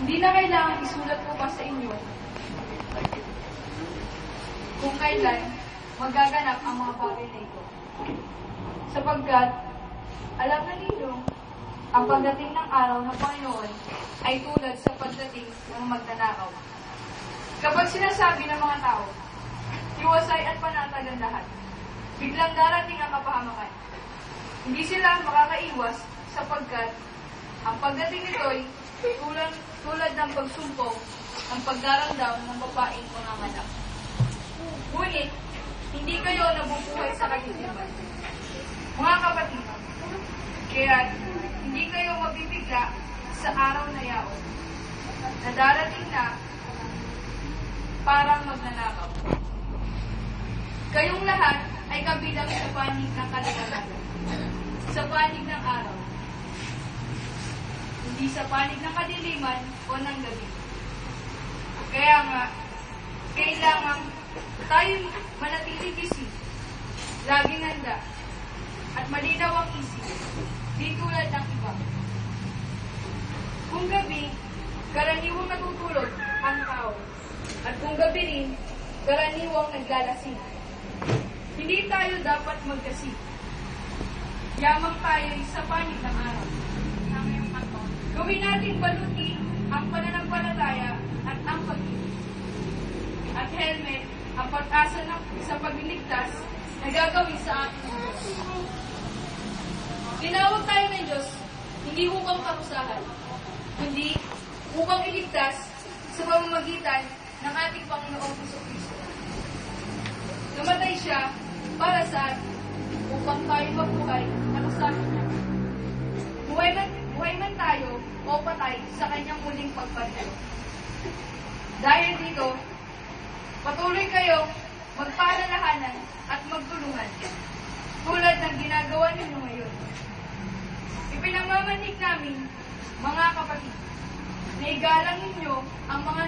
Hindi na kailangan isulat ko pa sa inyo kung kailan magaganap ang mga bagay na ito. Sapagkat, alam na ninyo, ang pagdating ng araw ng Panginoon ay tulad sa pagdating ng magnanakaw. Kapag sinasabi ng mga tao, iwasay at panatag ang lahat, biglang darating ang kapahamakan. Hindi sila makakaiwas sapagkat ang pagdating nito'y tulad ng pagsumpong ng pagdaramdam ng babaeng manganganak. Ngunit, hindi kayo nabubuhay sa kaisipan. Mga kapatid, kaya hindi kayo mabibigla sa araw na yaon na darating na parang magnanakaw. Kayong lahat ay kabilang sa panig ng kaligayahan, sa panig ng araw, hindi sa panig ng kadiliman o ng gabi. Kaya nga, kailangan tayo manatiling gising, laging handa, at malinaw ang isip, di tulad ng iba. Kung gabi, karaniwang natutulog ang tao, at kung gabi rin, karaniwang naglalasing. Hindi tayo dapat magkasing. Yamang tayo sa panig ng araw. Gawin natin baluti ang pananampalataya at ang pag-ibig. At helmet, ang pag-asa sa pagliligtas na gagawin sa ating Diyos. Tinawag tayo ng Diyos, hindi upang parusahan, kundi upang iligtas sa pamamagitan ng ating Panginoong Jesucristo. Namatay siya para sa atin, upang tayo mabuhay na kasama niya. Buhay man tayo o patay sa kanyang muling pagpanaw. Dahil dito, patuloy kayo magpaalalahanan at magtulungan tulad ng ginagawa ninyo ngayon. Ipinamamanig namin, mga kapatid, na igalang ninyo ang mga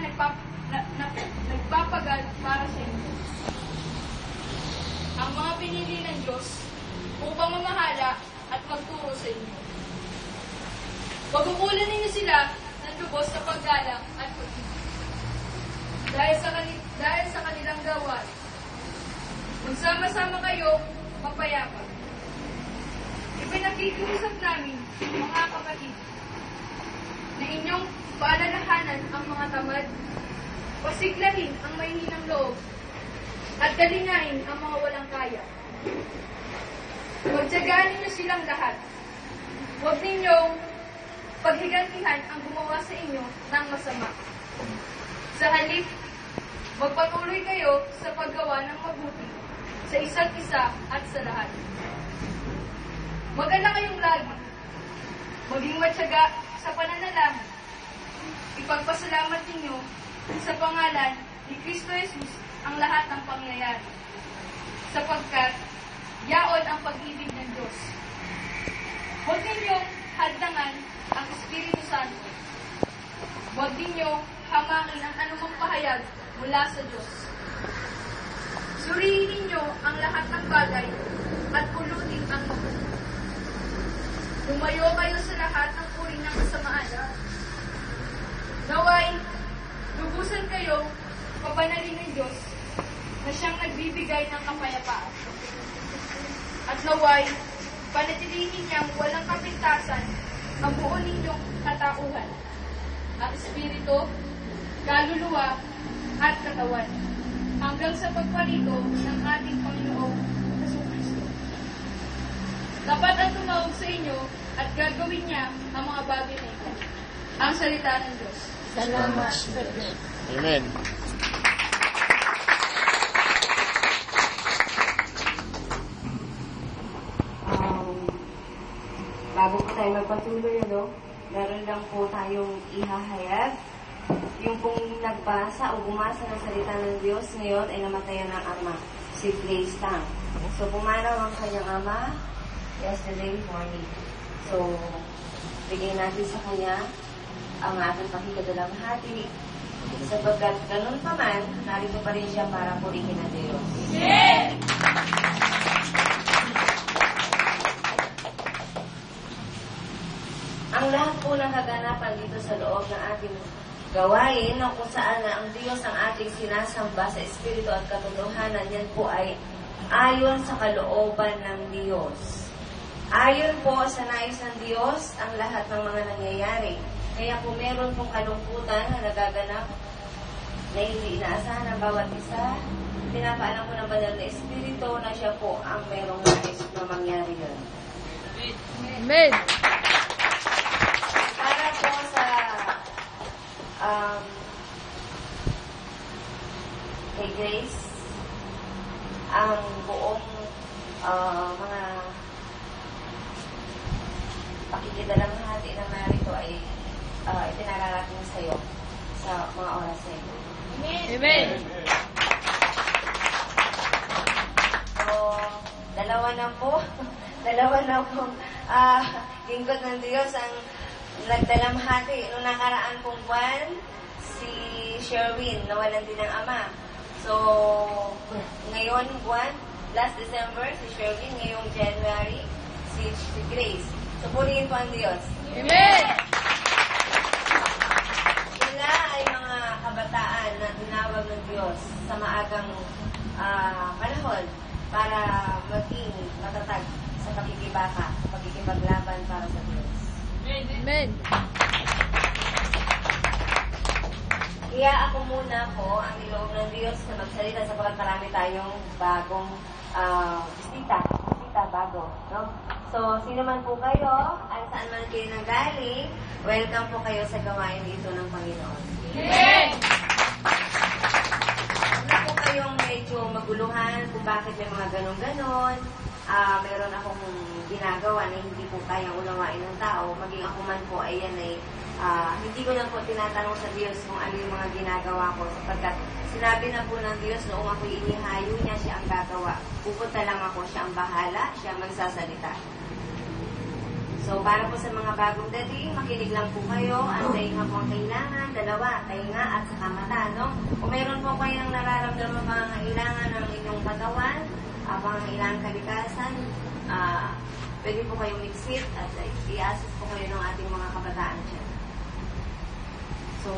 nagpapagal para sa inyo. Ang mga pinili ng Diyos upang mamahala at magturo sa inyo. Pagkukulan ninyo sila ng lubos sa paggalang at pag-ibig. Dahil sa kanilang gawain, magsama-sama kayo mapayapa. Ipinakikiusap namin, mga kapatid, na inyong paalalahanan ang mga tamad, pasiglahin ang mahihinang loob, at galingain ang mga walang kaya. Magtyagaan ninyo silang lahat. Huwag ninyong paghigantihan ang gumawa sa inyo ng masama. Sa halip, magpatuloy kayo sa paggawa ng mabuti sa isa't isa at sa lahat. Maganda kayong lagi. Maging matyaga sa pananalangin. Ipagpasalamat ninyo sa pangalan ni Kristo Jesus ang lahat ng pangyayari. Sapagkat yaon ang pag-ibig ng Diyos. Huwag ninyong hadlangan ang Espiritu Santo. Huwag ninyong hamakin ang anumang pahayag mula sa Diyos. Suriin ninyo ang lahat ng bagay at pulutin ang mabuti. Lumayo kayo sa lahat ng uri ng kasamaan. Naway, lubusan kayo papanalin ng Diyos na siyang nagbibigay ng kapayapaan. At naway, panatilihin niyang walang kapintasan ang buo ninyong katauhan, ang espiritu, kaluluwa, at katawan, hanggang sa pagparito ng ating Panginoong Jesucristo. Dapat ang tumawag sa inyo at gagawin niya ang mga bagay na ito. Ang salita ng Diyos. Salamat. Amen. Bago po tayo magpatuloy, meron lang po tayong ihahayag. Yung pong nagbasa o bumasa ng salita ng Diyos ngayon ay namatayan ng ama, si Blaze Tang. So, pumanaw ang kanyang ama yesterday morning. So, bigyan natin sa kanya ang ating pakikadalamhati. Sapagkat ganun pa man, narito pa rin siya para purihin ang Diyos. Yeah! dito sa loob ng ating gawain, no, kung saan na ang Diyos ang ating sinasamba sa Espiritu at katotohanan, yan po ay ayon sa kalooban ng Diyos. Ayon po sa nais ng Diyos ang lahat ng mga nangyayari. Kaya kung meron pong kalungkutan na nagaganap na hindi inaasahan ng bawat isa, pinapaalam ko ng banal na Espiritu na siya po ang merong nais na mangyari yun. Amen. Para po sa kay Grace, ang buong mga pakikidalamhati na narito ay ipinararating sa iyo sa mga oras na ito. Amen. So, dalawa na po lingkod ng Diyos ang nagdalamhati. Noong nakaraan pong buwan, si Sherwin, nawalan din ng ama. So, ngayon buwan, last December, si Sherwin, ngayong January, si Grace. So, purihin po ang Diyos. Amen. Sila ay mga kabataan na tinawag ng Diyos sa maagang panahon para maging matatag sa pakikibaka, pakikipaglaban para sa Diyos. Amen. Kaya ako muna po ang niloob ng Diyos na magsalita sapagkat marami tayong bagong bisita bago, no? So, sino man po kayo, at saan man kayo nanggaling, welcome po kayo sa gawain ito ng Panginoon. Amen. Huwag po kayong medyo maguluhan kung bakit may mga ganon-ganon. Meron akong ginagawa na hindi po kayang unawain ng tao. Maging ako man po, ayan ay hindi ko lang po tinatanong sa Diyos kung ano yung mga ginagawa ko sapagkat sinabi na po ng Diyos noong ako'y inihayo niya, siya ang gagawa. Pupunta lang ako, siya ang bahala, siya ang magsasalita. So, para po sa mga bagong dating, makinig lang po kayo. Antayin nga po ang kailangan, dalawa, tainga at saka mata, no? Kung meron po kayong nararamdaman pangangailangan ng inyong katawan, pangangailangan kalikasan, pwede po kayong exit at i-assist po kayo ng ating mga kabataan dyan. So,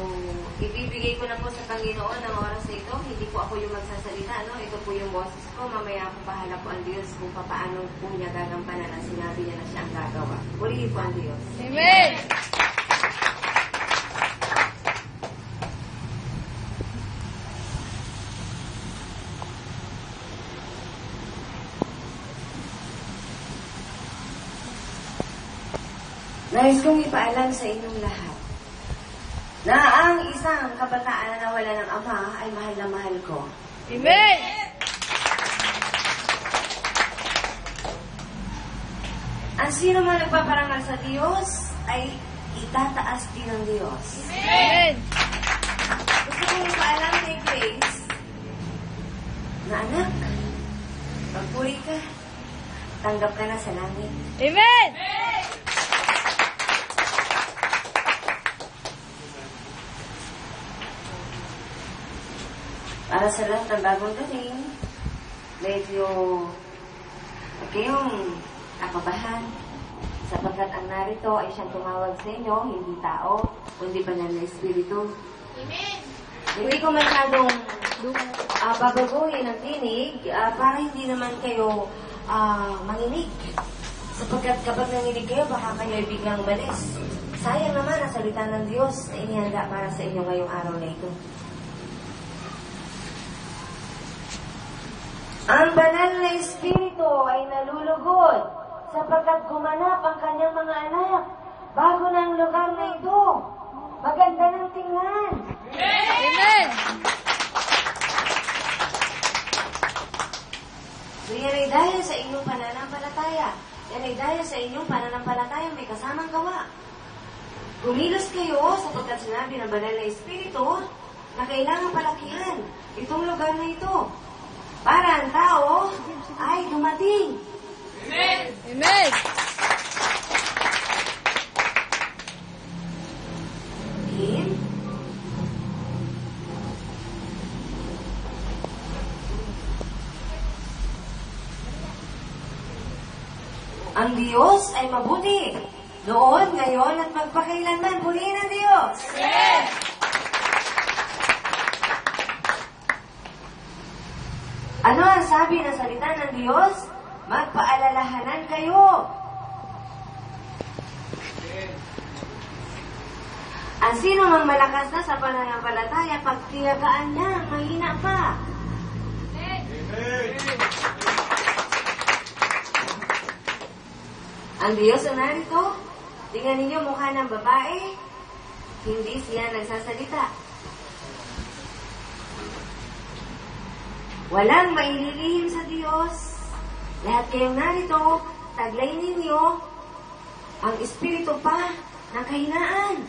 ibibigay ko na po sa Panginoon ng oras na ito. Hindi po ako yung magsasalita, no? Ito po yung boses ko. Mamaya po bahala po ang Diyos kung paano po niya gagampanan na sinabi niya na siya ang gagawa. Purihin po ang Diyos. Amen. Nais kong ipaalam sa inyong lahat na ang isang kabataan na nawala ng ama ay mahal na mahal ko. Amen. Ang sino man nagpaparangal sa Diyos ay itataas din ng Diyos. Amen. Gusto kong ipaalam kay Grace na anak, pagpuri ka, tanggap ka na sa langit. Amen. Para sa lahat ng bagong dating, medyo huwag kayong kakabahan sapagkat ang narito ay siyang tumawag sa inyo, hindi tao, kundi banal na Espiritu. Amen. Hindi ko masyadong babaguhin ang tinig para hindi naman kayo manginig. Sapagkat kapag nanginig kayo, baka kayo ay biglang balis. Sayang naman ang salita ng Diyos na inihanda para sa inyo ngayong araw na ito. Ang banal na Espiritu ay nalulugod sapagkat gumanap ang kanyang mga anak bago ng lugar na ito. Maganda ng tingnan. Amen. So yan ay dahil sa inyong pananampalataya. Yan ay dahil sa inyong pananampalataya may kasamang gawa. Kumilos kayo sapagkat sinabi ng banal na Espiritu na kailangan palakihan itong lugar na ito. Para ang tao ay dumating. Amen. Amen. Kim? Ang Diyos ay mabuti. noon, ngayon, at magpakailanman. Purihin ang Diyos. Amen. Ano ang sabi ng salita ng Diyos? Magpaalalahanan kayo. Ang sino mang malakas na sa pananampalataya, pagtiyagaan niya, mahina pa. Ang Diyos ang narito. Tingnan ninyo mukha ng babae. Hindi siya nagsasalita. Walang maililihim sa Diyos. Lahat kayong narito, taglay ninyo ang espiritu pa ng kahinaan.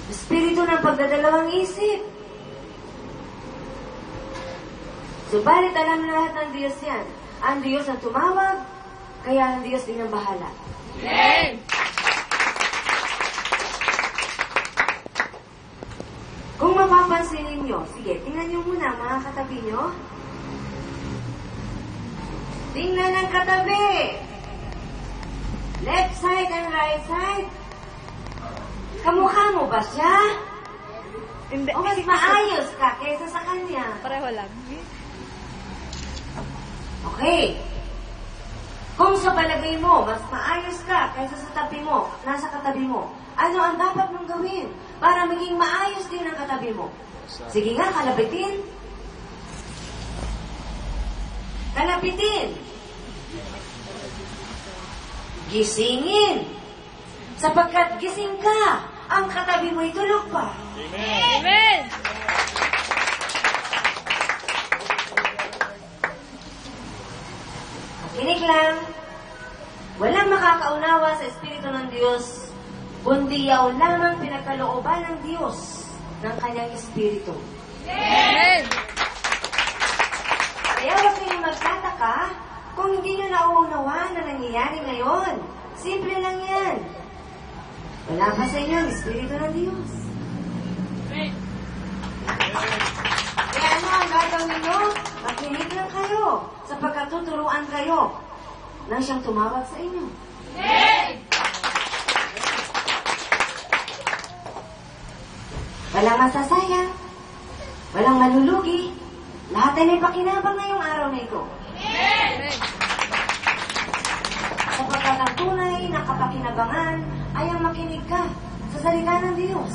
Espiritu ng pagdadalawang isip. Subalit alam na lahat ng Diyos yan. Ang Diyos ang tumawag, kaya ang Diyos din ang bahala. Amen. Kung mapapansin ninyo, sige, tingnan nyo muna mga katabi nyo. Tingnan ang katabi. Left side and right side. Kamukha mo ba siya? Hindi. O mas maayos ka kaysa sa kanya? Pareho lang. Okay. Kung sa palagay mo, mas maayos ka kaysa sa tabi mo, nasa katabi mo, ano ang dapat mong gawin para maging maayos din ang katabi mo? Sige nga, kalapitin. Kalapitin. Gisingin. Sapagkat gising ka, ang katabi mo'y tulog pa. Amen. Kinig lang. Walang makakaunawa sa Espiritu ng Diyos, kundi yaw lamang pinagkalooban ng Diyos ng kanyang Espiritu. Amen. Kaya huwag kayong magtataka kung hindi nyo nauunawaan na nangyayari ngayon. Simple lang yan. Wala pa sa inyo ang Espiritu ng Diyos. Kaya ano ang gagawin nyo? Makinig lang kayo sapagkat tuturuan kayo nang siyang tumawag sa inyo. Walang masasaya, walang malulugi, lahat ay may pakinabang ngayong araw na ito. Amen. Sapagkat ang tunay na kapakinabangan ay ang makinig ka sa salita ng Diyos.